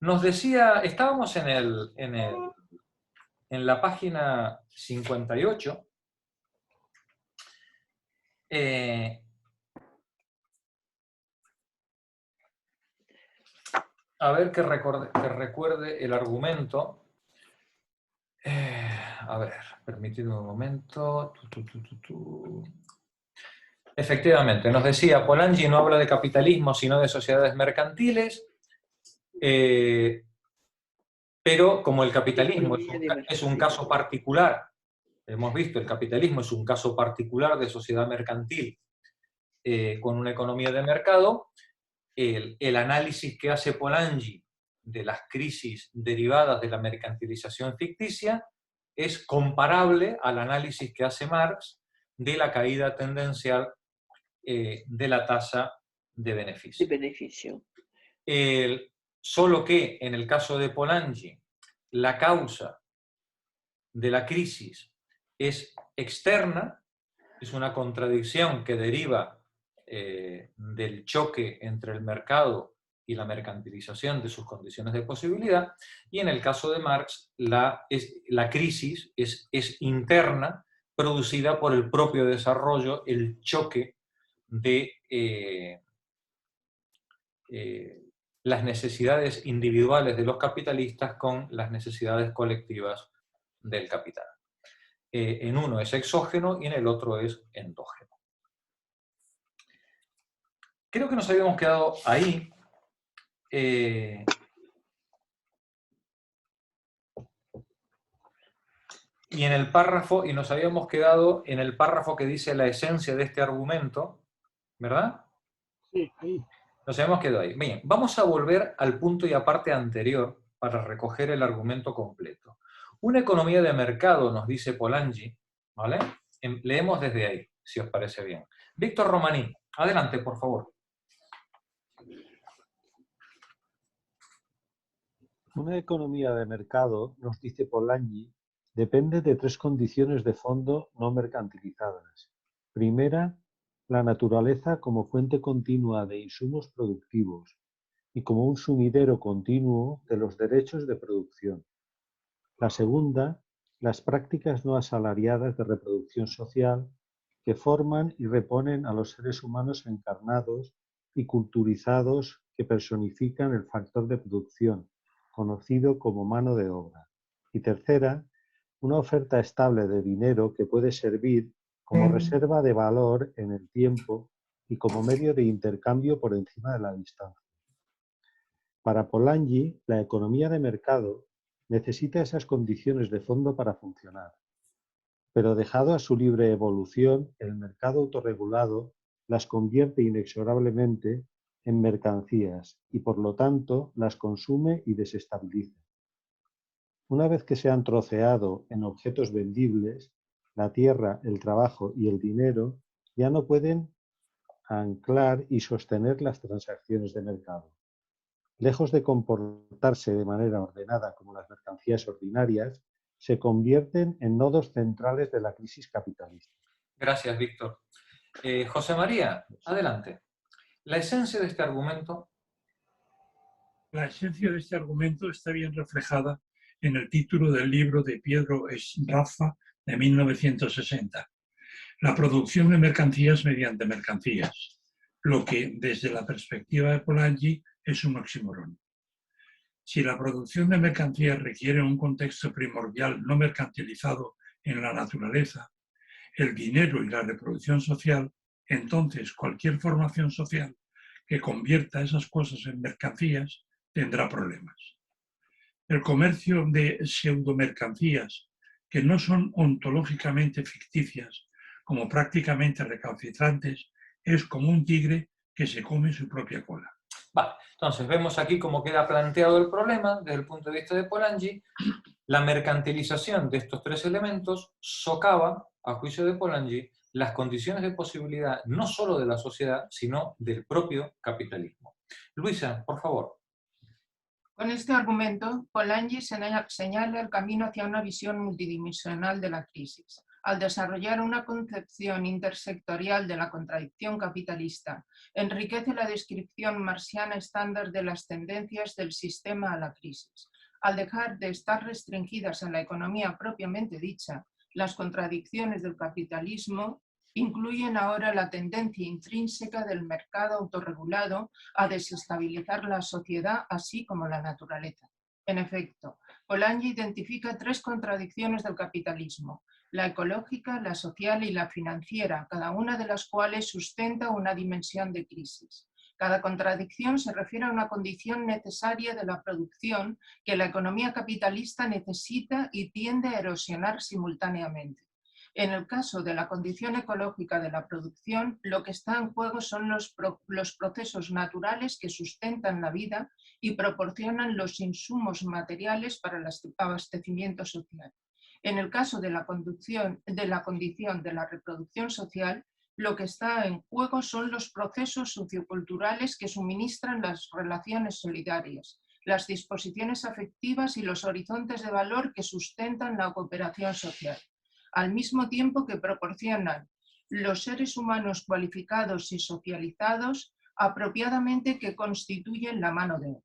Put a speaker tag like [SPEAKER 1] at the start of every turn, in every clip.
[SPEAKER 1] Nos decía, estábamos en la página 58, a ver que recuerde el argumento. A ver, permitidme un momento. Efectivamente, nos decía, Polanyi no habla de capitalismo, sino de sociedades mercantiles, pero como el capitalismo es un caso particular, hemos visto, el capitalismo es un caso particular de sociedad mercantil con una economía de mercado, el análisis que hace Polanyi de las crisis derivadas de la mercantilización ficticia es comparable al análisis que hace Marx de la caída tendencial de la tasa de beneficio. Solo que en el caso de Polanyi, la causa de la crisis es externa, es una contradicción que deriva del choque entre el mercado y la mercantilización de sus condiciones de posibilidad, y en el caso de Marx, la crisis es interna, producida por el propio desarrollo, el choque de las necesidades individuales de los capitalistas con las necesidades colectivas del capital. En uno es exógeno y en el otro es endógeno. Creo que nos habíamos quedado ahí. Y en el párrafo, y nos habíamos quedado en el párrafo que dice la esencia de este argumento, ¿verdad?
[SPEAKER 2] Sí, ahí.
[SPEAKER 1] Nos habíamos quedado ahí. Bien, vamos a volver al punto y aparte anterior para recoger el argumento completo. Una economía de mercado, nos dice Polanyi, ¿vale? Leemos desde ahí, si os parece bien. Víctor Romaní, adelante, por favor.
[SPEAKER 3] Una economía de mercado, nos dice Polanyi, depende de tres condiciones de fondo no mercantilizadas. Primera, la naturaleza como fuente continua de insumos productivos y como un sumidero continuo de los derechos de producción. La segunda, las prácticas no asalariadas de reproducción social que forman y reponen a los seres humanos encarnados y culturizados que personifican el factor de producción, conocido como mano de obra. Y tercera, una oferta estable de dinero que puede servir como reserva de valor en el tiempo y como medio de intercambio por encima de la distancia. Para Polanyi, la economía de mercado necesita esas condiciones de fondo para funcionar. Pero dejado a su libre evolución, el mercado autorregulado las convierte inexorablemente en mercancías y por lo tanto las consume y desestabiliza. Una vez que se han troceado en objetos vendibles, la tierra, el trabajo y el dinero ya no pueden anclar y sostener las transacciones de mercado. Lejos de comportarse de manera ordenada como las mercancías ordinarias, se convierten en nodos centrales de la crisis capitalista.
[SPEAKER 1] Gracias, Víctor. José María, adelante. La esencia de este argumento.
[SPEAKER 2] La esencia de este argumento está bien reflejada en el título del libro de Pietro Sraffa de 1960, La producción de mercancías mediante mercancías, lo que, desde la perspectiva de Polanyi, es un oxímoron. Si la producción de mercancías requiere un contexto primordial no mercantilizado en la naturaleza, el dinero y la reproducción social, entonces cualquier formación social que convierta esas cosas en mercancías tendrá problemas. El comercio de pseudomercancías, que no son ontológicamente ficticias, como prácticamente recalcitrantes, es como un tigre que se come su propia cola.
[SPEAKER 1] Vale, entonces vemos aquí cómo queda planteado el problema desde el punto de vista de Polanyi. La mercantilización de estos tres elementos socava, a juicio de Polanyi, las condiciones de posibilidad no solo de la sociedad, sino del propio capitalismo. Luisa, por favor.
[SPEAKER 4] Con este argumento, Polanyi señala el camino hacia una visión multidimensional de la crisis, al desarrollar una concepción intersectorial de la contradicción capitalista, enriquece la descripción marxiana estándar de las tendencias del sistema a la crisis. Al dejar de estar restringidas a la economía propiamente dicha, las contradicciones del capitalismo incluyen ahora la tendencia intrínseca del mercado autorregulado a desestabilizar la sociedad así como la naturaleza. En efecto, Polanyi identifica tres contradicciones del capitalismo: la ecológica, la social y la financiera, cada una de las cuales sustenta una dimensión de crisis. Cada contradicción se refiere a una condición necesaria de la producción que la economía capitalista necesita y tiende a erosionar simultáneamente. En el caso de la condición ecológica de la producción, lo que está en juego son los procesos naturales que sustentan la vida y proporcionan los insumos materiales para el abastecimiento social. En el caso de la condición de la reproducción social, lo que está en juego son los procesos socioculturales que suministran las relaciones solidarias, las disposiciones afectivas y los horizontes de valor que sustentan la cooperación social, al mismo tiempo que proporcionan los seres humanos cualificados y socializados apropiadamente que constituyen la mano de obra.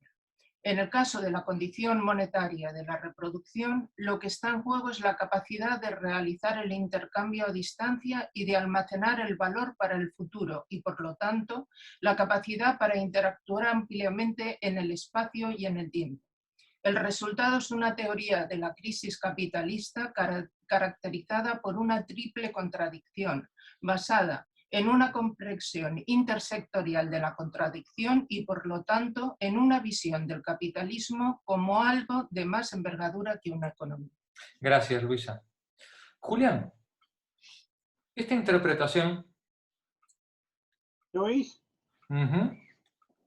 [SPEAKER 4] En el caso de la condición monetaria de la reproducción, lo que está en juego es la capacidad de realizar el intercambio a distancia y de almacenar el valor para el futuro y, por lo tanto, la capacidad para interactuar ampliamente en el espacio y en el tiempo. El resultado es una teoría de la crisis capitalista caracterizada por una triple contradicción, basada en una comprensión intersectorial de la contradicción y, por lo tanto, en una visión del capitalismo como algo de más envergadura que una economía.
[SPEAKER 1] Gracias, Luisa. Julián, esta interpretación...
[SPEAKER 5] ¿Lo oís?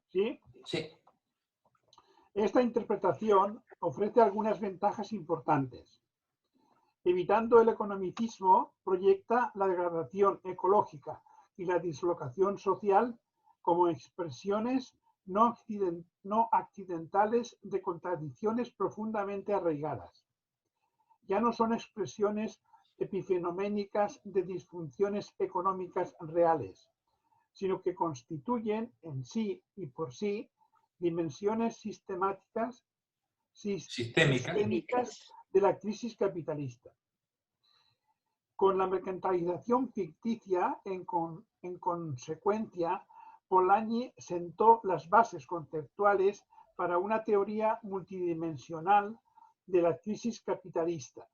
[SPEAKER 5] ¿Sí?
[SPEAKER 1] Sí.
[SPEAKER 5] Esta interpretación ofrece algunas ventajas importantes. Evitando el economicismo, proyecta la degradación ecológica y la dislocación social como expresiones no accidentales de contradicciones profundamente arraigadas. Ya no son expresiones epifenoménicas de disfunciones económicas reales, sino que constituyen en sí y por sí dimensiones sistémicas de la crisis capitalista. Con la mercantilización ficticia, en consecuencia, Polanyi sentó las bases conceptuales para una teoría multidimensional de la crisis capitalista,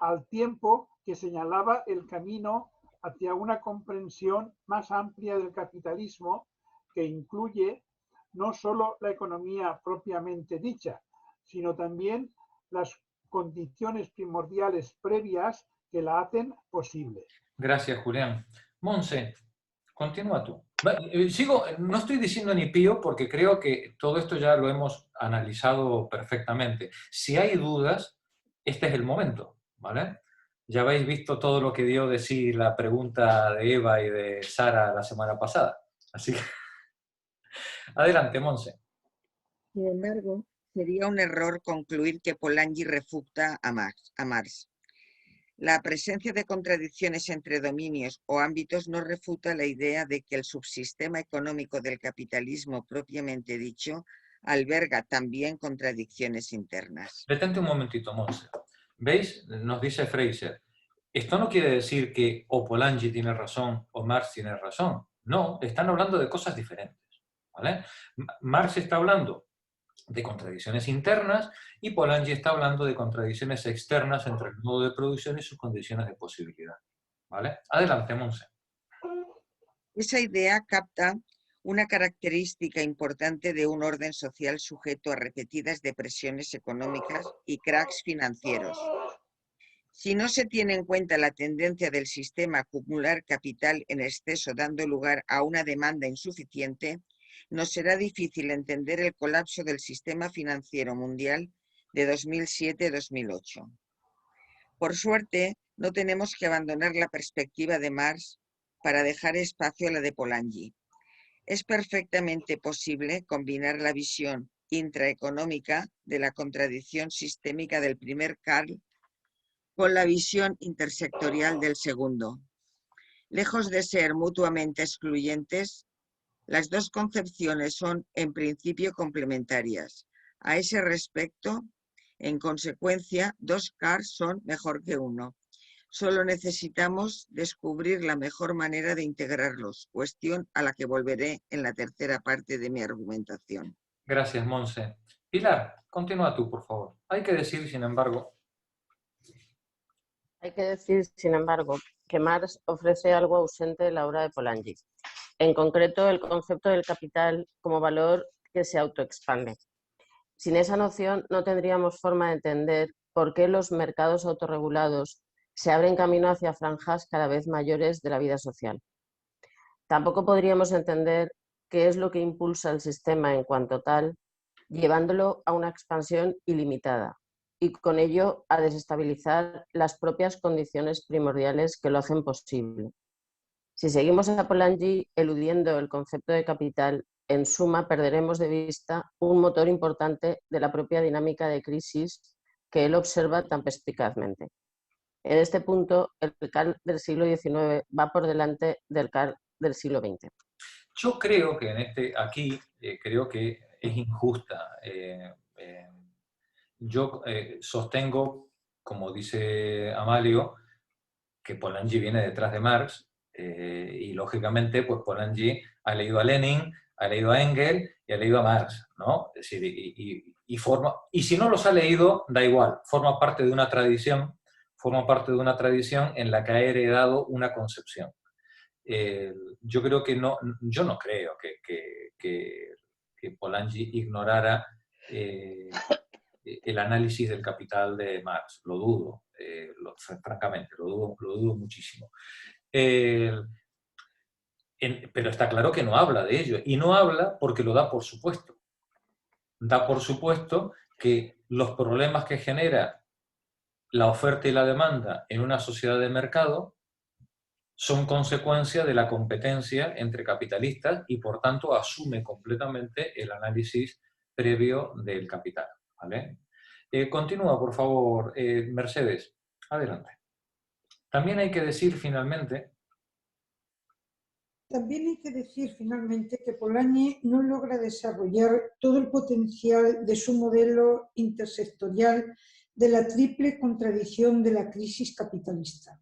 [SPEAKER 5] al tiempo que señalaba el camino hacia una comprensión más amplia del capitalismo que incluye no solo la economía propiamente dicha, sino también las condiciones primordiales previas que la hacen posible.
[SPEAKER 1] Gracias, Julián. Monse, continúa tú. Sigo, no estoy diciendo ni pío porque creo que todo esto ya lo hemos analizado perfectamente. Si hay dudas, este es el momento, ¿vale? Ya habéis visto todo lo que dio de sí la pregunta de Eva y de Sara la semana pasada. Así que, adelante, Monse.
[SPEAKER 6] Sin embargo, sería un error concluir que Polanyi refuta a Marx. La presencia de contradicciones entre dominios o ámbitos no refuta la idea de que el subsistema económico del capitalismo propiamente dicho alberga también contradicciones internas.
[SPEAKER 1] Detente un momentito, Monse. ¿Veis? Nos dice Fraser. Esto no quiere decir que o Polanyi tiene razón o Marx tiene razón. No, están hablando de cosas diferentes, ¿vale? Marx está hablando de contradicciones internas y Polanyi está hablando de contradicciones externas entre el modo de producción y sus condiciones de posibilidad, ¿vale? Adelante, Monse.
[SPEAKER 6] Esa idea capta una característica importante de un orden social sujeto a repetidas depresiones económicas y cracks financieros. Si no se tiene en cuenta la tendencia del sistema a acumular capital en exceso dando lugar a una demanda insuficiente, nos será difícil entender el colapso del sistema financiero mundial de 2007-2008. Por suerte, no tenemos que abandonar la perspectiva de Marx para dejar espacio a la de Polanyi. Es perfectamente posible combinar la visión intraeconómica de la contradicción sistémica del primer Karl con la visión intersectorial del segundo. Lejos de ser mutuamente excluyentes, las dos concepciones son en principio complementarias. A ese respecto, en consecuencia, dos CARs son mejor que uno. Solo necesitamos descubrir la mejor manera de integrarlos, cuestión a la que volveré en la tercera parte de mi argumentación.
[SPEAKER 1] Gracias, Monse. Pilar, continúa tú, por favor. Hay que decir, sin embargo,
[SPEAKER 7] que Marx ofrece algo ausente en la obra de Polanyi. En concreto, el concepto del capital como valor que se autoexpande. Sin esa noción no tendríamos forma de entender por qué los mercados autorregulados se abren camino hacia franjas cada vez mayores de la vida social. Tampoco podríamos entender qué es lo que impulsa el sistema en cuanto tal, llevándolo a una expansión ilimitada y con ello a desestabilizar las propias condiciones primordiales que lo hacen posible. Si seguimos a Polanyi eludiendo el concepto de capital, en suma perderemos de vista un motor importante de la propia dinámica de crisis que él observa tan perspicazmente. En este punto, el Karl del siglo XIX va por delante del Karl del siglo XX.
[SPEAKER 1] Yo creo que aquí creo que es injusta. Yo sostengo, como dice Amalio, que Polanyi viene detrás de Marx, y lógicamente pues Polanyi ha leído a Lenin, ha leído a Engels y ha leído a Marx, ¿no? Es decir, y si no los ha leído, da igual, forma parte de una tradición en la que ha heredado una concepción. Yo creo que yo no creo que Polanyi ignorara el análisis del capital de Marx, lo dudo, francamente, lo dudo muchísimo. Pero está claro que no habla de ello, y no habla porque lo da por supuesto. Da por supuesto que los problemas que genera la oferta y la demanda en una sociedad de mercado son consecuencia de la competencia entre capitalistas y por tanto asume completamente el análisis previo del capital, ¿vale? Continúa, por favor, Mercedes. Adelante. También hay que decir finalmente
[SPEAKER 8] que Polanyi no logra desarrollar todo el potencial de su modelo intersectorial de la triple contradicción de la crisis capitalista.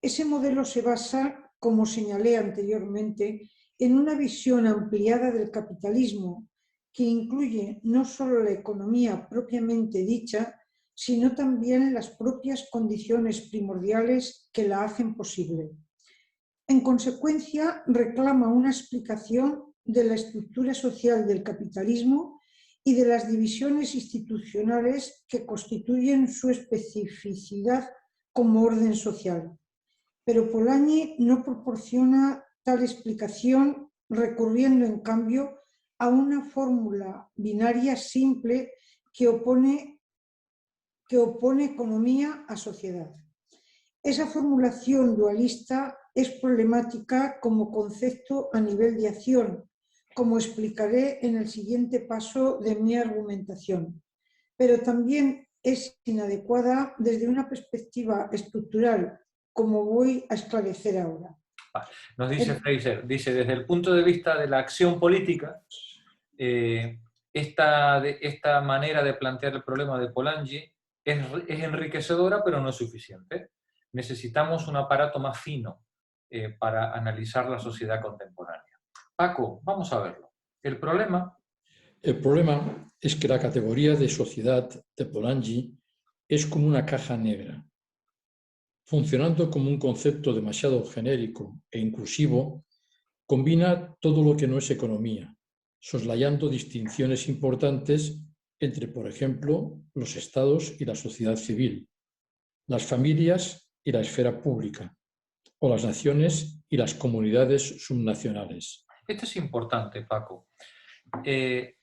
[SPEAKER 8] Ese modelo se basa, como señalé anteriormente, en una visión ampliada del capitalismo que incluye no solo la economía propiamente dicha, sino también las propias condiciones primordiales que la hacen posible. En consecuencia, reclama una explicación de la estructura social del capitalismo y de las divisiones institucionales que constituyen su especificidad como orden social. Pero Polanyi no proporciona tal explicación, recurriendo en cambio a una fórmula binaria simple que opone economía a sociedad. Esa formulación dualista es problemática como concepto a nivel de acción, como explicaré en el siguiente paso de mi argumentación, pero también es inadecuada desde una perspectiva estructural, como voy a esclarecer ahora.
[SPEAKER 1] Nos dice Fraser, desde el punto de vista de la acción política, esta manera de plantear el problema de Polanyi es enriquecedora, pero no es suficiente. Necesitamos un aparato más fino para analizar la sociedad contemporánea. Paco, vamos a verlo. El problema
[SPEAKER 9] es que la categoría de sociedad de Polanyi es como una caja negra. Funcionando como un concepto demasiado genérico e inclusivo, combina todo lo que no es economía, soslayando distinciones importantes entre, por ejemplo, los estados y la sociedad civil, las familias y la esfera pública, o las naciones y las comunidades subnacionales.
[SPEAKER 1] Esto es importante, Paco, porque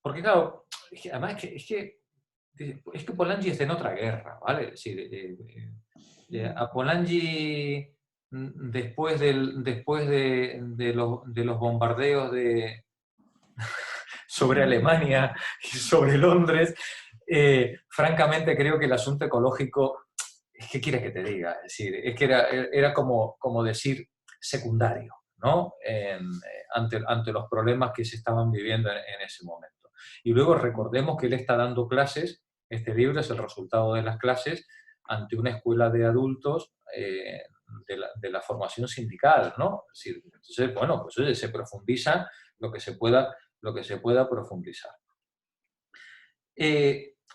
[SPEAKER 1] claro, además es que Polanyi está en otra guerra, ¿vale? Es decir, a Polanyi, después de los bombardeos sobre Alemania y sobre Londres, francamente creo que el asunto ecológico ¿qué quieres que te diga? Es decir, es que era como decir secundario, ¿no? Ante los problemas que se estaban viviendo en ese momento. Y luego recordemos que él está dando clases, este libro es el resultado de las clases, ante una escuela de adultos de la formación sindical, ¿no? Es decir, entonces, bueno, pues oye, se profundiza lo que se pueda profundizar.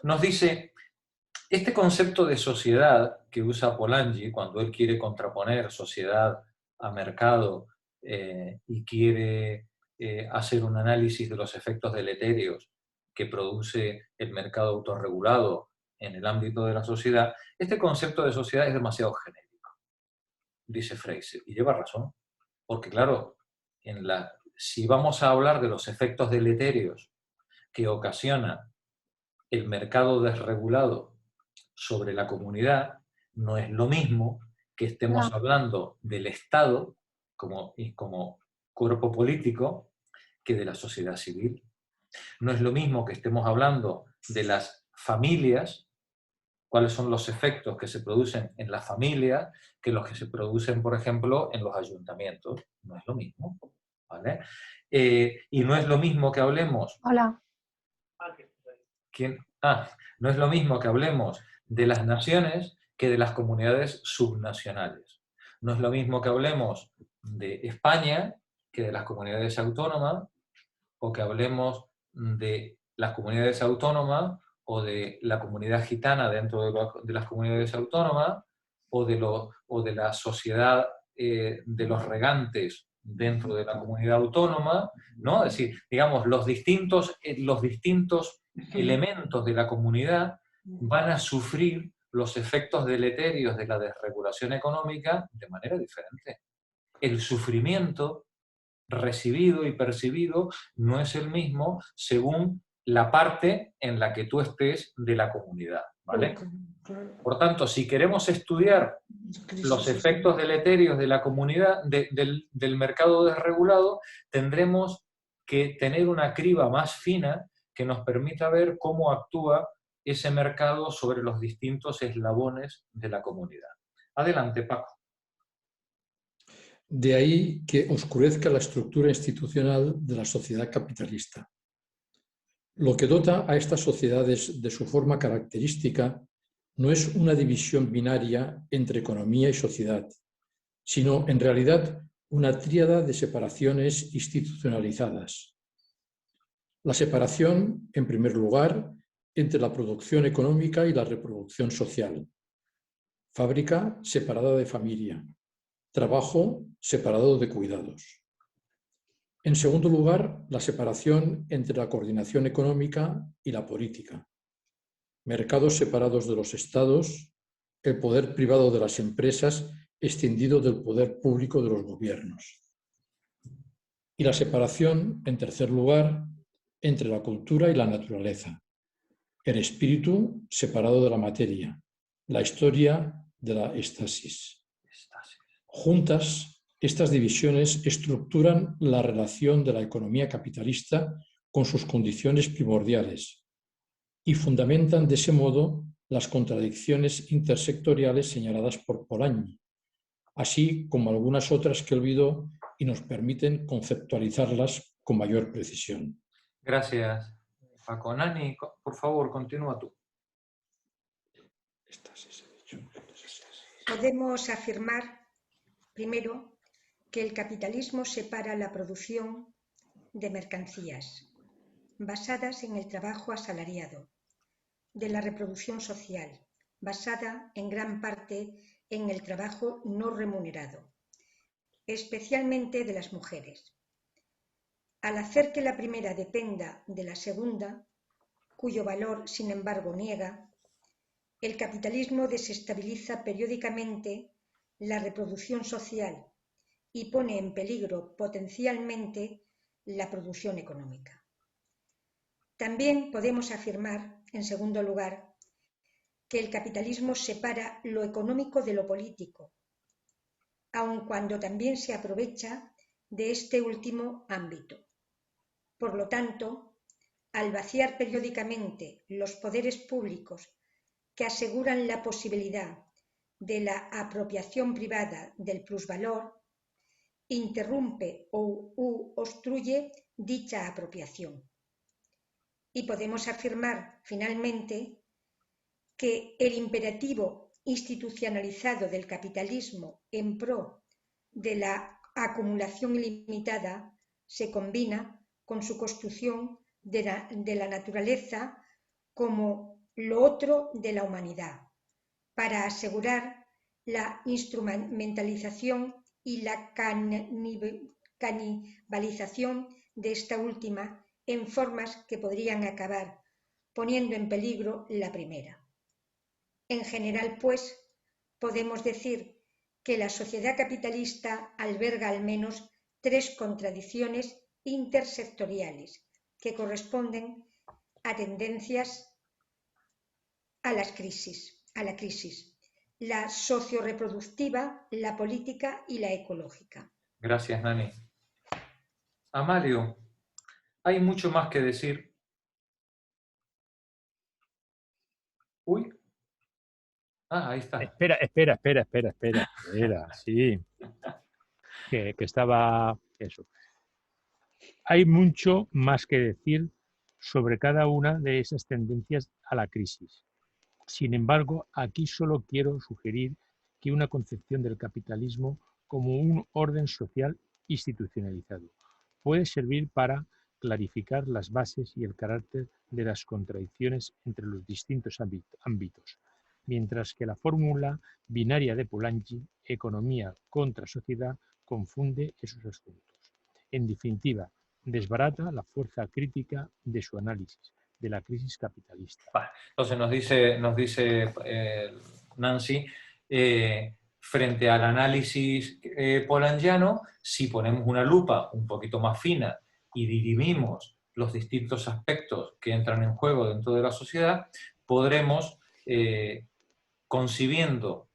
[SPEAKER 1] Nos dice, este concepto de sociedad que usa Polanyi cuando él quiere contraponer sociedad a mercado y quiere hacer un análisis de los efectos deletéreos que produce el mercado autorregulado en el ámbito de la sociedad, este concepto de sociedad es demasiado genérico, dice Fraser, y lleva razón, porque claro, si vamos a hablar de los efectos deletéreos que ocasiona el mercado desregulado sobre la comunidad, no es lo mismo que estemos hablando del Estado como cuerpo político que de la sociedad civil. No es lo mismo que estemos hablando de las familias, cuáles son los efectos que se producen en las familias, que los que se producen, por ejemplo, en los ayuntamientos. No es lo mismo, ¿vale? Y no es lo mismo que hablemos...
[SPEAKER 10] Hola.
[SPEAKER 1] No es lo mismo que hablemos de las naciones que de las comunidades subnacionales. No es lo mismo que hablemos de España que de las comunidades autónomas, o que hablemos de las comunidades autónomas o de la comunidad gitana dentro de las comunidades autónomas, o de la sociedad de los regantes dentro de la comunidad autónoma, ¿no? Es decir, digamos, los distintos elementos de la comunidad van a sufrir los efectos deleterios de la desregulación económica de manera diferente. El sufrimiento recibido y percibido no es el mismo según la parte en la que tú estés de la comunidad, ¿vale? Por tanto, si queremos estudiar los efectos deleterios de la comunidad, del mercado desregulado, tendremos que tener una criba más fina que nos permita ver cómo actúa ese mercado sobre los distintos eslabones de la comunidad. Adelante, Paco.
[SPEAKER 9] De ahí que oscurezca la estructura institucional de la sociedad capitalista. Lo que dota a estas sociedades de su forma característica no es una división binaria entre economía y sociedad, sino en realidad una tríada de separaciones institucionalizadas. La separación, en primer lugar, entre la producción económica y la reproducción social. Fábrica separada de familia. Trabajo separado de cuidados. En segundo lugar, la separación entre la coordinación económica y la política. Mercados separados de los estados, el poder privado de las empresas extendido del poder público de los gobiernos. Y la separación, en tercer lugar, entre la cultura y la naturaleza. El espíritu separado de la materia. La historia de la estasis. Juntas, estas divisiones estructuran la relación de la economía capitalista con sus condiciones primordiales y fundamentan de ese modo las contradicciones intersectoriales señaladas por Polanyi, así como algunas otras que olvidó y nos permiten conceptualizarlas con mayor precisión.
[SPEAKER 1] Gracias, Paco. Nani, por favor, continúa tú.
[SPEAKER 10] Podemos afirmar, primero, que el capitalismo separa la producción de mercancías basadas en el trabajo asalariado, de la reproducción social, basada en gran parte en el trabajo no remunerado, especialmente de las mujeres. Al hacer que la primera dependa de la segunda, cuyo valor, sin embargo, niega, el capitalismo desestabiliza periódicamente la reproducción social y pone en peligro potencialmente la producción económica. También podemos afirmar, en segundo lugar, que el capitalismo separa lo económico de lo político, aun cuando también se aprovecha de este último ámbito. Por lo tanto, al vaciar periódicamente los poderes públicos que aseguran la posibilidad de la apropiación privada del plusvalor, interrumpe u obstruye dicha apropiación. Y podemos afirmar, finalmente, que el imperativo institucionalizado del capitalismo en pro de la acumulación ilimitada se combina con su construcción de la naturaleza como lo otro de la humanidad, para asegurar la instrumentalización y la canibalización de esta última en formas que podrían acabar poniendo en peligro la primera. En general, pues, podemos decir que la sociedad capitalista alberga al menos 3 contradicciones intersectoriales que corresponden a tendencias a la crisis: la socio-reproductiva, la política y la ecológica.
[SPEAKER 1] Gracias, Nani. Amalio, hay mucho más que decir. Uy. Ah, ahí está.
[SPEAKER 11] Espera, sí. Que estaba eso. Hay mucho más que decir sobre cada una de esas tendencias a la crisis. Sin embargo, aquí solo quiero sugerir que una concepción del capitalismo como un orden social institucionalizado puede servir para clarificar las bases y el carácter de las contradicciones entre los distintos ámbitos, mientras que la fórmula binaria de Polanyi, economía contra sociedad, confunde esos asuntos. En definitiva, desbarata la fuerza crítica de su análisis de la crisis capitalista.
[SPEAKER 1] Entonces nos dice Nancy, frente al análisis polanyiano, si ponemos una lupa un poquito más fina y dirimimos los distintos aspectos que entran en juego dentro de la sociedad, podremos, concibiendo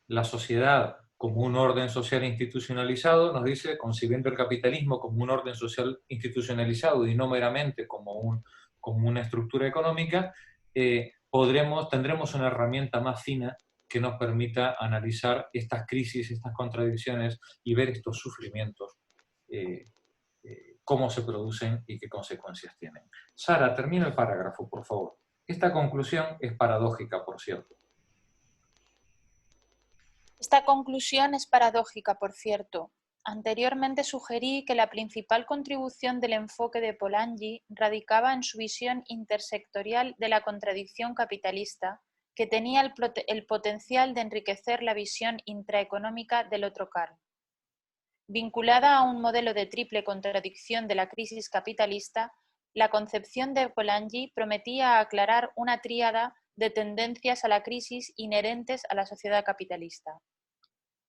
[SPEAKER 1] la sociedad como un orden social institucionalizado, nos dice, concibiendo el capitalismo como un orden social institucionalizado y no meramente como una estructura económica, tendremos una herramienta más fina que nos permita analizar estas crisis, estas contradicciones y ver estos sufrimientos, cómo se producen y qué consecuencias tienen. Sara, termina el parágrafo, por favor. Esta conclusión es paradójica, por cierto.
[SPEAKER 12] Esta conclusión es paradójica, por cierto. Anteriormente sugerí que la principal contribución del enfoque de Polanyi radicaba en su visión intersectorial de la contradicción capitalista, que tenía el potencial de enriquecer la visión intraeconómica del otro Karl. Vinculada a un modelo de triple contradicción de la crisis capitalista, la concepción de Polanyi prometía aclarar una tríada de tendencias a la crisis inherentes a la sociedad capitalista.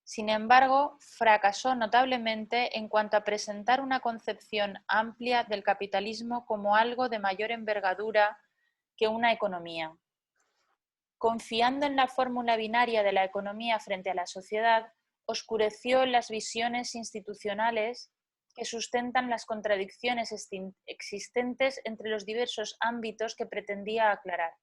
[SPEAKER 12] Sin embargo, fracasó notablemente en cuanto a presentar una concepción amplia del capitalismo como algo de mayor envergadura que una economía. Confiando en la fórmula binaria de la economía frente a la sociedad, oscureció las visiones institucionales que sustentan las contradicciones existentes entre los diversos ámbitos que pretendía aclarar.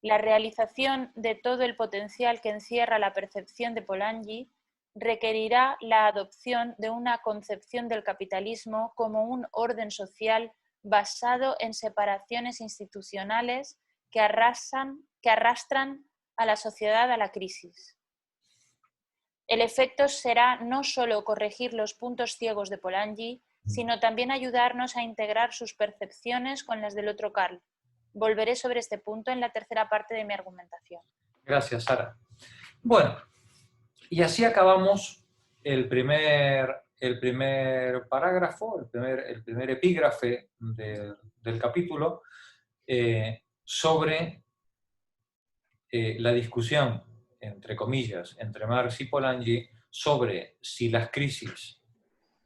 [SPEAKER 12] La realización de todo el potencial que encierra la percepción de Polanyi requerirá la adopción de una concepción del capitalismo como un orden social basado en separaciones institucionales que arrastran a la sociedad a la crisis. El efecto será no solo corregir los puntos ciegos de Polanyi, sino también ayudarnos a integrar sus percepciones con las del otro Karl. Volveré sobre este punto en la tercera parte de mi argumentación.
[SPEAKER 1] Gracias, Sara. Bueno, y así acabamos el primer parágrafo, el primer epígrafe del capítulo sobre la discusión, entre comillas, entre Marx y Polanyi sobre si las crisis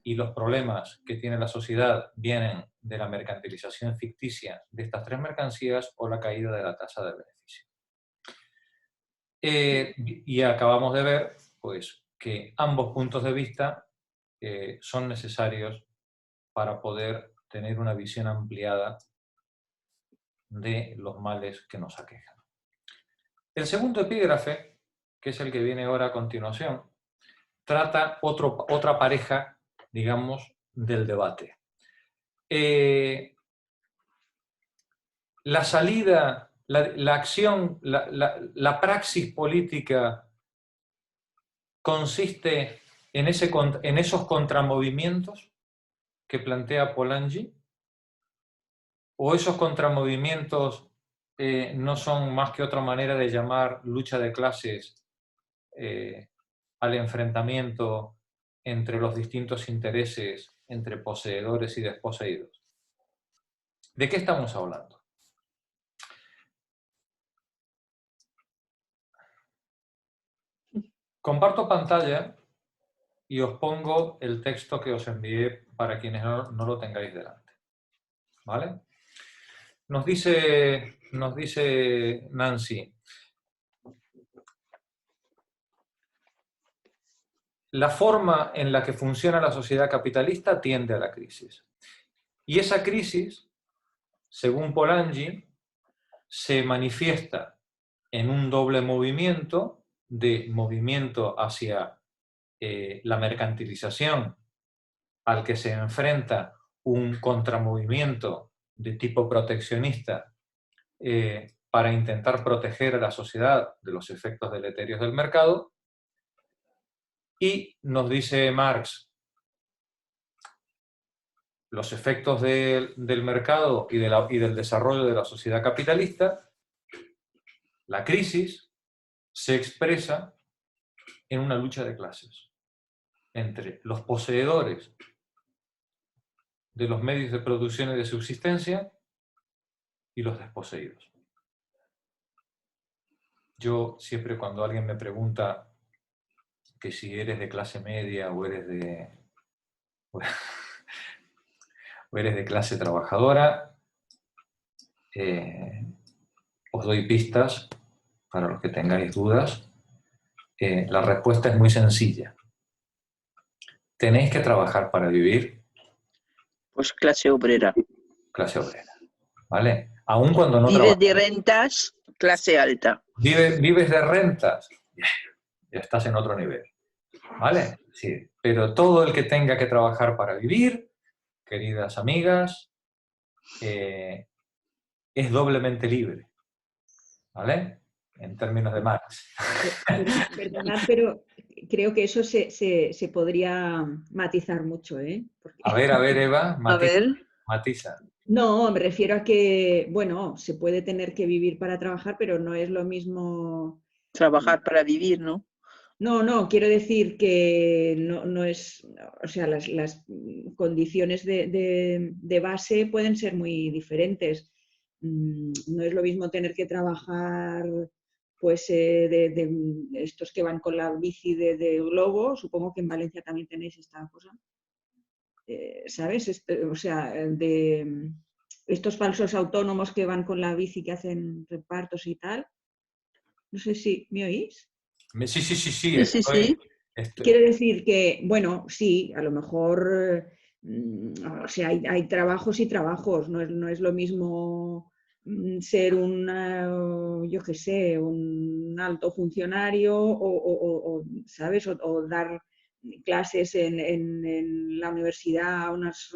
[SPEAKER 1] y los problemas que tiene la sociedad vienen de la mercantilización ficticia de estas tres mercancías o la caída de la tasa de beneficio. Y acabamos de ver pues, que ambos puntos de vista son necesarios para poder tener una visión ampliada de los males que nos aquejan. El segundo epígrafe que es el que viene ahora a continuación, trata otra pareja, digamos, del debate. La salida, la acción, la praxis política consiste en esos contramovimientos que plantea Polanyi, o esos contramovimientos no son más que otra manera de llamar lucha de clases al enfrentamiento entre los distintos intereses entre poseedores y desposeídos. ¿De qué estamos hablando? Comparto pantalla y os pongo el texto que os envié para quienes no lo tengáis delante. ¿Vale? Nos dice Nancy: la forma en la que funciona la sociedad capitalista tiende a la crisis. Y esa crisis, según Polanyi, se manifiesta en un doble movimiento, de movimiento hacia la mercantilización, al que se enfrenta un contramovimiento de tipo proteccionista para intentar proteger a la sociedad de los efectos deleterios del mercado. Y nos dice Marx, los efectos del mercado y del desarrollo de la sociedad capitalista, la crisis se expresa en una lucha de clases entre los poseedores de los medios de producción y de subsistencia y los desposeídos. Yo siempre, cuando alguien me pregunta que si eres de clase media o eres de clase trabajadora, os doy pistas para los que tengáis dudas. La respuesta es muy sencilla. ¿Tenéis que trabajar para vivir?
[SPEAKER 13] Pues clase obrera.
[SPEAKER 1] Clase obrera, ¿vale? Aún cuando no
[SPEAKER 13] ¿Vives
[SPEAKER 1] trabajas.
[SPEAKER 13] de rentas? Clase alta.
[SPEAKER 1] ¿Vives de rentas? Ya estás en otro nivel, ¿vale? Sí, pero todo el que tenga que trabajar para vivir, queridas amigas, es doblemente libre, ¿vale? En términos de Marx.
[SPEAKER 14] Perdonad, pero creo que eso se podría matizar mucho, ¿eh? Porque...
[SPEAKER 1] A ver, Eva, matiza.
[SPEAKER 14] No, me refiero a que, bueno, se puede tener que vivir para trabajar, pero no es lo mismo...
[SPEAKER 13] Trabajar para vivir, ¿no?
[SPEAKER 14] No, quiero decir que no es... O sea, las condiciones de base pueden ser muy diferentes. No es lo mismo tener que trabajar, pues, de estos que van con la bici de globo. Supongo que en Valencia también tenéis esta cosa. ¿Sabes? O sea, de estos falsos autónomos que van con la bici, que hacen repartos y tal. No sé si me oís.
[SPEAKER 1] Sí.
[SPEAKER 14] Quiero decir que, bueno, sí, a lo mejor, o sea, hay trabajos y trabajos. No es lo mismo ser yo qué sé, un alto funcionario o ¿sabes? O dar clases en la universidad unas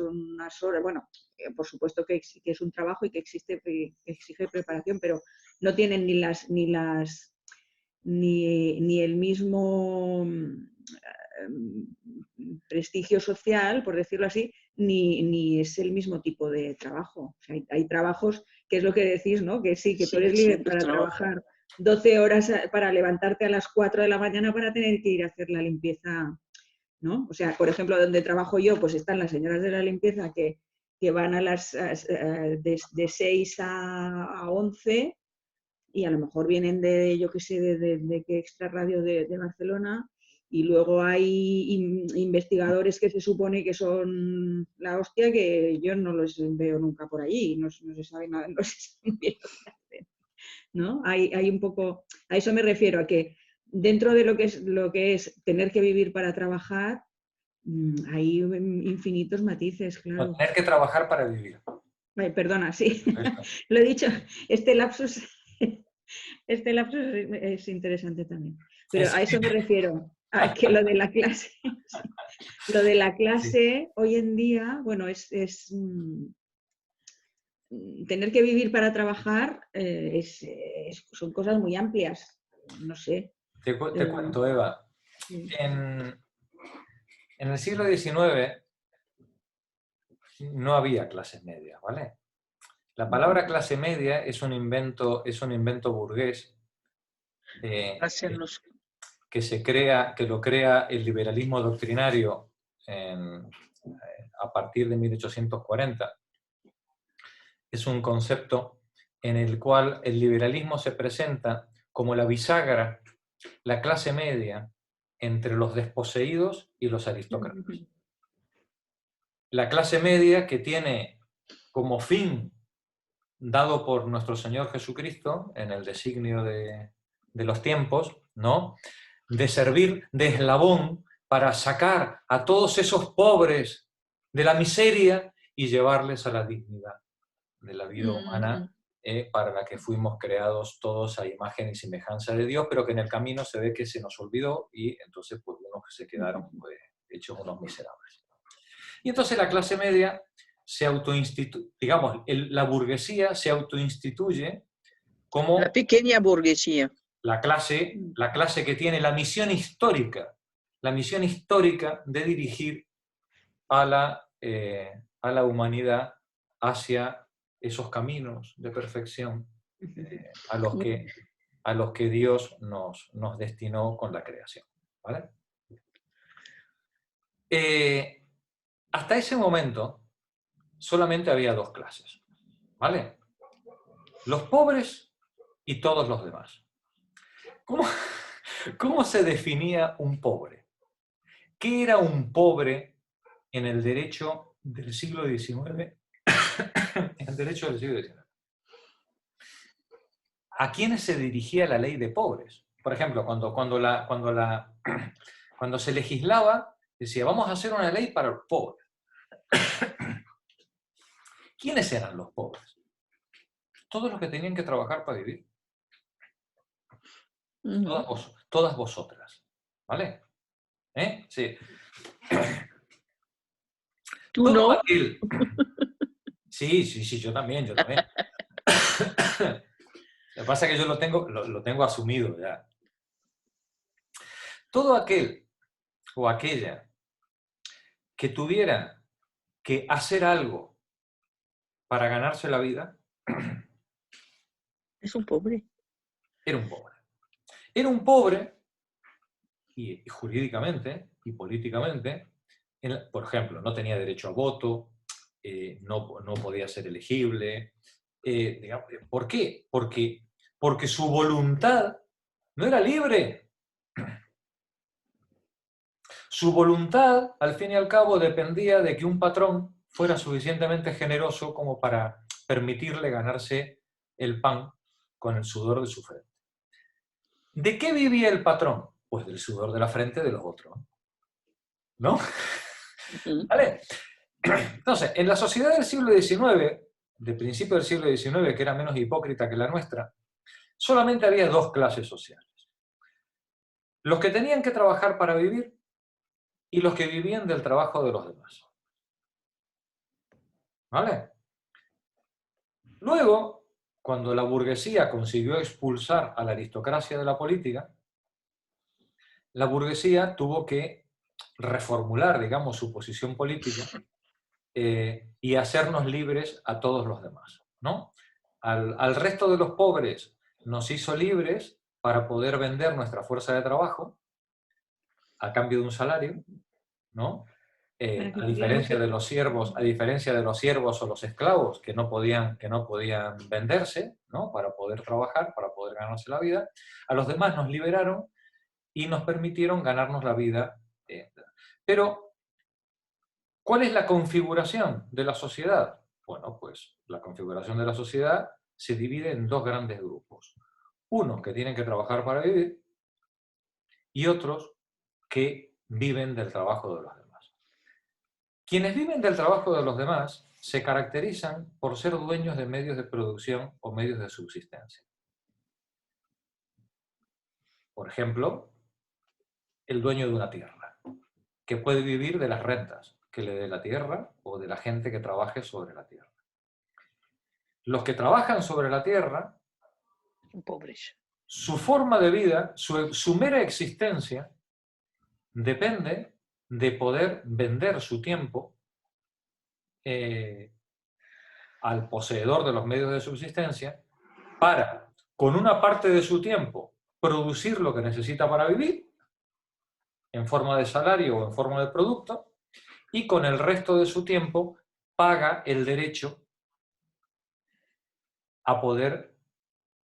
[SPEAKER 14] horas. Bueno, por supuesto que es un trabajo y que exige preparación, pero no tienen ni el mismo prestigio social, por decirlo así, ni es el mismo tipo de trabajo. O sea, hay trabajos, que es lo que decís, ¿no? Que sí, que tú eres libre para trabajar 12 horas, para levantarte a las 4 de la mañana para tener que ir a hacer la limpieza, ¿no? O sea, por ejemplo, donde trabajo yo, pues están las señoras de la limpieza que van de 6 a 11, y a lo mejor vienen de, yo qué sé, de que Extra Radio de Barcelona, y luego hay investigadores que se supone que son la hostia, que yo no los veo nunca por allí, no se sabe nada, no se sabe bien lo que hacen, ¿no? Hay un poco, a eso me refiero, a que dentro de lo que es tener que vivir para trabajar, hay infinitos matices, claro.
[SPEAKER 1] No, tener que trabajar para vivir.
[SPEAKER 14] Ay, perdona, sí, lo he dicho, este lapsus es interesante también. Pero a eso me refiero, a que lo de la clase, lo de la clase hoy en día, bueno, tener que vivir para trabajar son cosas muy amplias, no sé.
[SPEAKER 1] Te cuento, Eva. En el siglo XIX no había clases medias, ¿vale? La palabra clase media es un invento burgués que lo crea el liberalismo doctrinario a partir de 1840. Es un concepto en el cual el liberalismo se presenta como la bisagra, la clase media, entre los desposeídos y los aristócratas. La clase media que tiene como fin, dado por nuestro Señor Jesucristo, en el designio de los tiempos, ¿no?, de servir de eslabón para sacar a todos esos pobres de la miseria y llevarles a la dignidad de la vida humana, para la que fuimos creados todos a imagen y semejanza de Dios, pero que en el camino se ve que se nos olvidó y entonces pues unos que se quedaron pues, hechos unos miserables. Y entonces la clase media se digamos, la burguesía se autoinstituye como...
[SPEAKER 13] La pequeña burguesía.
[SPEAKER 1] La clase que tiene la misión histórica de dirigir a la humanidad hacia esos caminos de perfección a los que Dios nos destinó con la creación, ¿vale? Hasta ese momento solamente había dos clases, ¿vale? Los pobres y todos los demás. ¿Cómo se definía un pobre? ¿Qué era un pobre en el derecho del siglo XIX? En el derecho del siglo XIX. ¿A quiénes se dirigía la ley de pobres? Por ejemplo, cuando se legislaba, decía, vamos a hacer una ley para los pobres. ¿Quiénes eran los pobres? Todos los que tenían que trabajar para vivir. Todas vosotras. ¿Vale? Sí.
[SPEAKER 13] ¿Tú no?
[SPEAKER 1] Sí, yo también. Lo que pasa es que yo lo tengo asumido ya. Todo aquel o aquella que tuviera que hacer algo para ganarse la vida,
[SPEAKER 13] es un pobre.
[SPEAKER 1] Era un pobre. Era un pobre, y jurídicamente y políticamente, por ejemplo, no tenía derecho a voto, no podía ser elegible. ¿Por qué? Porque su voluntad no era libre. Su voluntad, al fin y al cabo, dependía de que un patrón fuera suficientemente generoso como para permitirle ganarse el pan con el sudor de su frente. ¿De qué vivía el patrón? Pues del sudor de la frente de los otros. ¿No? ¿Vale? Entonces, en la sociedad del siglo XIX, de principio del siglo XIX, que era menos hipócrita que la nuestra, solamente había dos clases sociales. Los que tenían que trabajar para vivir y los que vivían del trabajo de los demás. ¿Vale? Luego, cuando la burguesía consiguió expulsar a la aristocracia de la política, la burguesía tuvo que reformular, digamos, su posición política y hacernos libres a todos los demás, ¿no? Al resto de los pobres nos hizo libres para poder vender nuestra fuerza de trabajo a cambio de un salario, ¿no? A diferencia de los siervos o los esclavos que no podían venderse, ¿no?, para poder trabajar, para poder ganarse la vida, a los demás nos liberaron y nos permitieron ganarnos la vida. Pero, ¿cuál es la configuración de la sociedad? Bueno, pues la configuración de la sociedad se divide en dos grandes grupos. Unos que tienen que trabajar para vivir y otros que viven del trabajo de los demás. Quienes viven del trabajo de los demás se caracterizan por ser dueños de medios de producción o medios de subsistencia. Por ejemplo, el dueño de una tierra, que puede vivir de las rentas que le dé la tierra o de la gente que trabaje sobre la tierra. Los que trabajan sobre la tierra,
[SPEAKER 13] pobres.
[SPEAKER 1] Su forma de vida, su mera existencia, depende de poder vender su tiempo al poseedor de los medios de subsistencia para, con una parte de su tiempo, producir lo que necesita para vivir, en forma de salario o en forma de producto, y con el resto de su tiempo paga el derecho a poder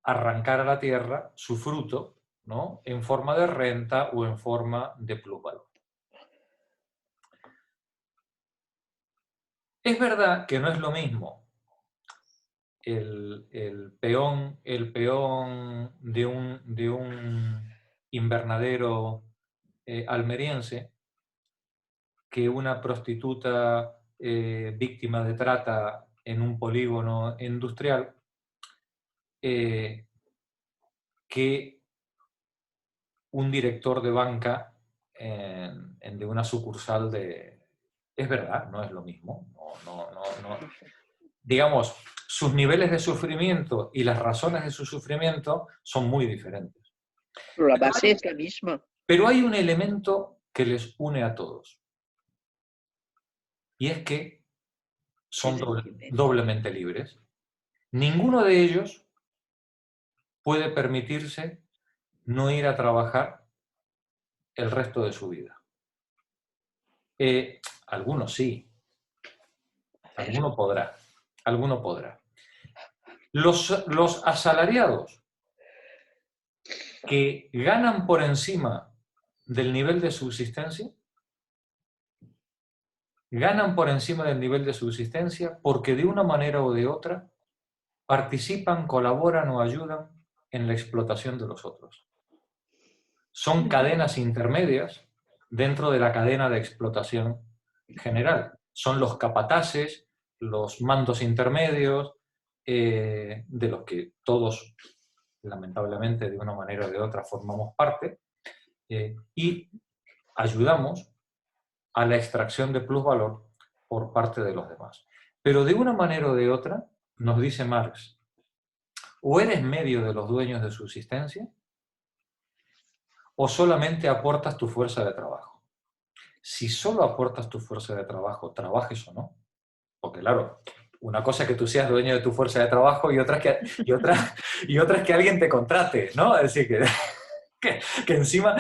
[SPEAKER 1] arrancar a la tierra su fruto, ¿no?, en forma de renta o en forma de plusvalor. Es verdad que no es lo mismo el peón de un invernadero almeriense que una prostituta víctima de trata en un polígono industrial, que un director de banca de una sucursal de... Es verdad, no es lo mismo. No. Digamos, sus niveles de sufrimiento y las razones de su sufrimiento son muy diferentes.
[SPEAKER 13] Pero la base es la misma.
[SPEAKER 1] Pero hay un elemento que les une a todos. Y es que son doblemente libres. Ninguno de ellos puede permitirse no ir a trabajar el resto de su vida. Algunos sí. Alguno podrá. Los asalariados que ganan por encima del nivel de subsistencia, porque de una manera o de otra participan, colaboran o ayudan en la explotación de los otros. Son cadenas intermedias dentro de la cadena de explotación general. Son los capataces, los mandos intermedios, de los que todos, lamentablemente, de una manera o de otra formamos parte, y ayudamos a la extracción de plusvalor por parte de los demás. Pero de una manera o de otra, nos dice Marx, o eres medio de los dueños de subsistencia, o solamente aportas tu fuerza de trabajo. Si solo aportas tu fuerza de trabajo, trabajes o no, porque claro, una cosa es que tú seas dueño de tu fuerza de trabajo y otra es que alguien te contrate, ¿no? Es decir, que encima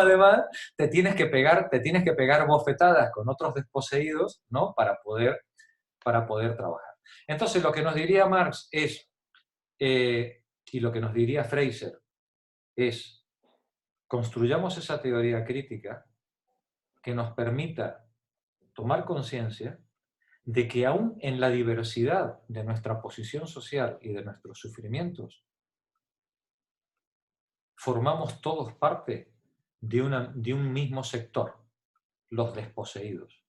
[SPEAKER 1] además te tienes que pegar bofetadas con otros desposeídos, ¿no?, para poder trabajar. Entonces lo que nos diría Marx es, y lo que nos diría Fraser es, construyamos esa teoría crítica que nos permita tomar conciencia de que aún en la diversidad de nuestra posición social y de nuestros sufrimientos, formamos todos parte de un mismo sector, los desposeídos.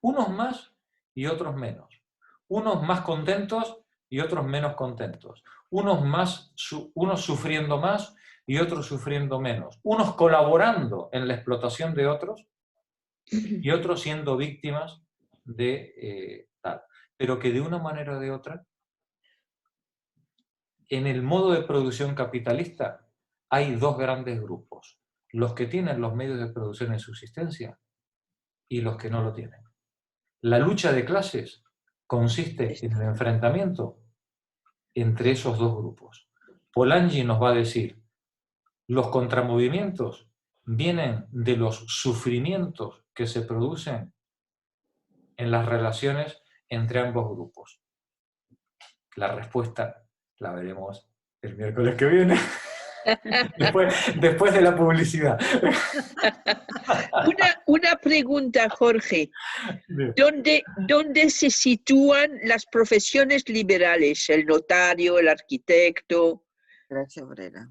[SPEAKER 1] Unos más y otros menos. Unos más contentos y otros menos contentos. Unos sufriendo más y otros sufriendo menos. Unos colaborando en la explotación de otros y otros siendo víctimas de tal. Pero que de una manera o de otra, en el modo de producción capitalista, hay dos grandes grupos. Los que tienen los medios de producción en subsistencia y los que no lo tienen. La lucha de clases consiste en el enfrentamiento entre esos dos grupos. Polanyi nos va a decir, los contramovimientos vienen de los sufrimientos que se producen en las relaciones entre ambos grupos. La respuesta la veremos el miércoles que viene, después de la publicidad.
[SPEAKER 13] Una pregunta, Jorge. ¿Dónde se sitúan las profesiones liberales? ¿El notario, el arquitecto?
[SPEAKER 6] Clase obrera.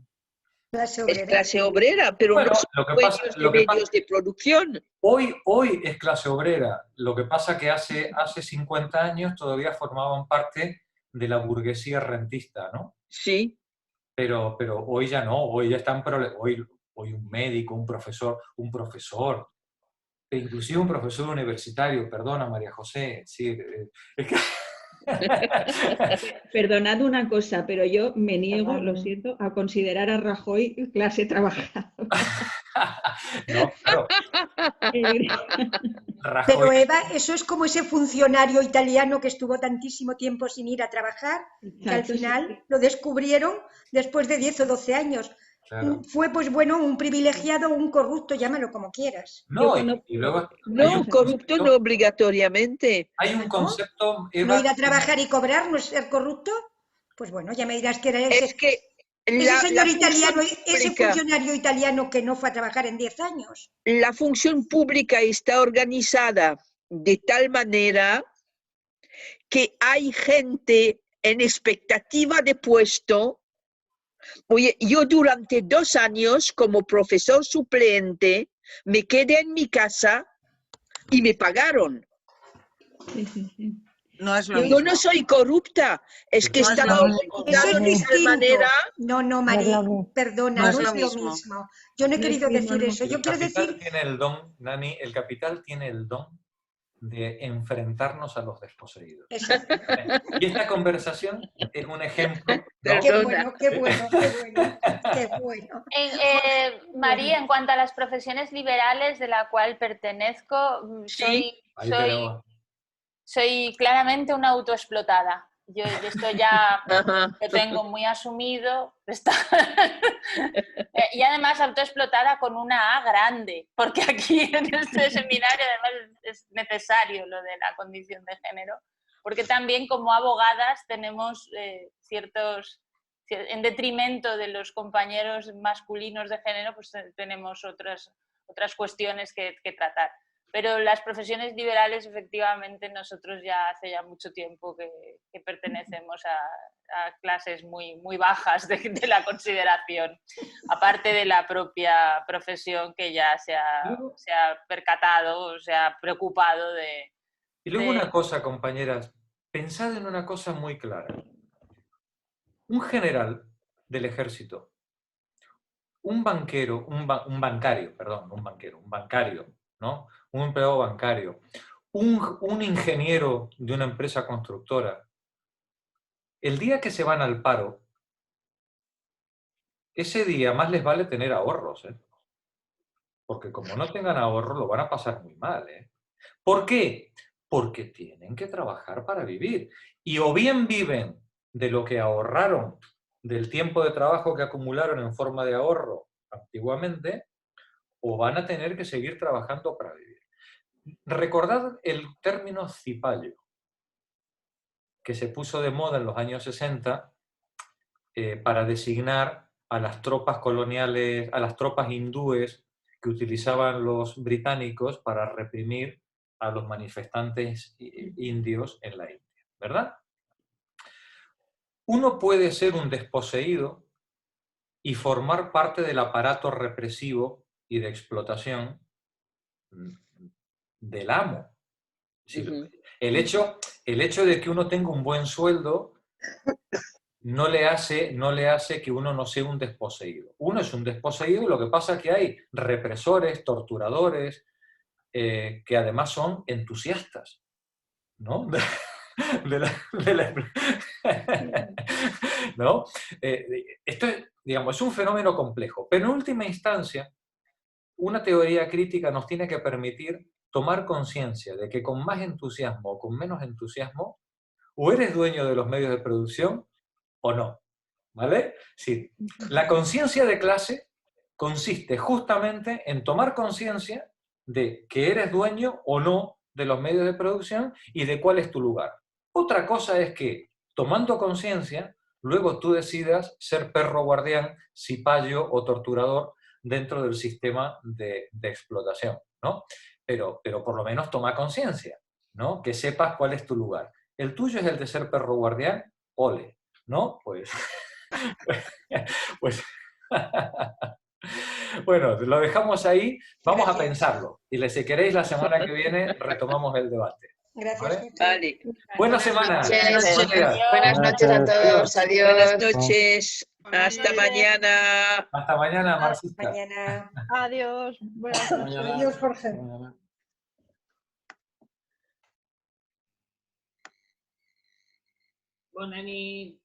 [SPEAKER 13] Es clase obrera, pero bueno, no son dueños de medios de producción.
[SPEAKER 1] Hoy es clase obrera. Lo que pasa que hace 50 años todavía formaban parte de la burguesía rentista, ¿no?
[SPEAKER 13] Sí.
[SPEAKER 1] Pero hoy ya no, hoy hoy un médico, un profesor, e inclusive un profesor universitario, perdona María José, sí, es que...
[SPEAKER 14] Perdonad una cosa, pero yo me niego, lo siento, a considerar a Rajoy clase trabajadora.
[SPEAKER 1] No, claro.
[SPEAKER 10] Rajoy... Pero Eva, eso es como ese funcionario italiano que estuvo tantísimo tiempo sin ir a trabajar, que al final lo descubrieron después de 10 o 12 años. Claro. Fue, pues bueno, un privilegiado o un corrupto, llámalo como quieras.
[SPEAKER 1] No, y luego...
[SPEAKER 13] No, corrupto no obligatoriamente.
[SPEAKER 1] Hay un concepto...
[SPEAKER 10] Eva, ¿no ir a trabajar y cobrar no es ser corrupto? Pues bueno, ya me dirás que era ese...
[SPEAKER 13] Es que
[SPEAKER 10] ese señor italiano, ese funcionario italiano que no fue a trabajar en 10 años.
[SPEAKER 13] La función pública está organizada de tal manera que hay gente en expectativa de puesto. Oye, yo durante 2 años como profesor suplente me quedé en mi casa y me pagaron.
[SPEAKER 6] No es lo
[SPEAKER 13] yo no soy corrupta, es que estaba organizado de tal manera...
[SPEAKER 10] No, María, perdona, no es lo mismo. Yo no he querido decir eso. Yo quiero decir...
[SPEAKER 1] Tiene el don, Nani, el capital tiene el don de enfrentarnos a los desposeídos. Y esta conversación es un ejemplo. ¿No?
[SPEAKER 10] Qué bueno.
[SPEAKER 12] María, en cuanto a las profesiones liberales de la cual pertenezco, soy claramente una autoexplotada. Yo esto ya lo tengo muy asumido. Y además autoexplotada con una A grande, porque aquí en este seminario además es necesario lo de la condición de género, porque también como abogadas tenemos en detrimento de los compañeros masculinos de género, pues tenemos otras cuestiones que tratar. Pero las profesiones liberales, efectivamente, nosotros ya hace mucho tiempo que pertenecemos a clases muy bajas de la consideración, aparte de la propia profesión que ya se ha percatado, se ha preocupado de...
[SPEAKER 1] Y luego una cosa, compañeras, pensad en una cosa muy clara. Un general del ejército, un bancario, ¿no? Un empleado bancario, un ingeniero de una empresa constructora, el día que se van al paro, ese día más les vale tener ahorros, ¿eh? Porque como no tengan ahorros, lo van a pasar muy mal, ¿eh? ¿Por qué? Porque tienen que trabajar para vivir. Y o bien viven de lo que ahorraron, del tiempo de trabajo que acumularon en forma de ahorro antiguamente, o van a tener que seguir trabajando para vivir. Recordad el término cipayo, que se puso de moda en los años 60 para designar a las tropas coloniales, a las tropas hindúes que utilizaban los británicos para reprimir a los manifestantes indios en la India, ¿verdad? Uno puede ser un desposeído y formar parte del aparato represivo y de explotación del amo. El hecho de que uno tenga un buen sueldo no le hace que uno no sea un desposeído. Uno es un desposeído, lo que pasa es que hay represores, torturadores, que además son entusiastas, ¿no? ¿No? Esto es un fenómeno complejo, pero en última instancia, una teoría crítica nos tiene que permitir tomar conciencia de que con más entusiasmo o con menos entusiasmo, o eres dueño de los medios de producción o no, ¿vale? Sí. La conciencia de clase consiste justamente en tomar conciencia de que eres dueño o no de los medios de producción y de cuál es tu lugar. Otra cosa es que, tomando conciencia, luego tú decidas ser perro guardián, cipayo o torturador dentro del sistema de explotación, ¿no? Pero por lo menos toma conciencia, ¿no? Que sepas cuál es tu lugar. El tuyo es el de ser perro guardián, ole, ¿no? Pues bueno, lo dejamos ahí, vamos a pensarlo. Y si queréis, la semana que viene retomamos el debate.
[SPEAKER 10] Gracias.
[SPEAKER 13] Vale.
[SPEAKER 1] Buena semana.
[SPEAKER 13] Buenas noches a todos. Adiós. Buenas noches. Hasta mañana.
[SPEAKER 1] Hasta mañana, Marcita.
[SPEAKER 10] Mañana.
[SPEAKER 15] Adiós. Buenas noches.
[SPEAKER 8] Adiós, Jorge.
[SPEAKER 14] Bona nit.